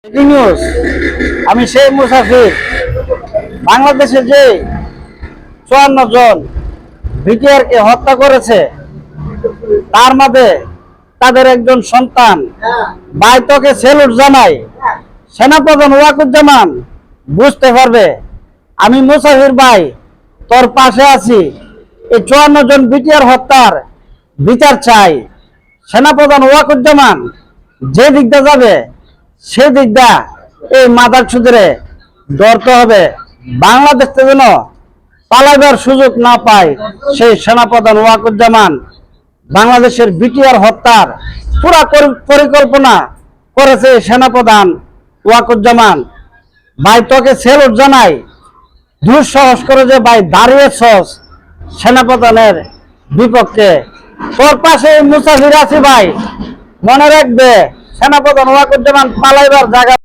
Breaking news. আমি সেই মুসাফির। বাংলাদেশে যে 54 জন বিটিআরকে হত্যা করেছে তার মধ্যে তাদের একজন সন্তান ভাই তোকে সেলুট জানাই। সেনাপ্রধান ওয়াকুজ্জামান বুঝতে পারবে আমি মুসাফির ভাই তোর পাশে আছি। এই 54 জন বিটিআর হত্যার বিচার চাই। সেনাপ্রধান ওয়াকুজ্জামান যে দিকটা যাবে সেই দিকটা এই মাদার চুদরে ধরতে হবে। বাংলাদেশ যেন পালাইবার সুযোগ না পায় সেই সেনাপ্রধান ওয়াকুজ্জামান বাংলাদেশের বিটিআর হত্যার পুরা পরিকল্পনা করেছে সেনাপ্রধান ওয়াকুজ্জামান। ভাই তোকে সেলুট জানাই। দুঃসাহস করে যে ভাই দাঁড়িয়েছস সেনাপ্রধানের বিপক্ষে। তোর পাশে মুসাফির আছি ভাই, মনে রাখবে সেনাপ্রধান ওয়াকুজ্জামান পালাইবার জায়গা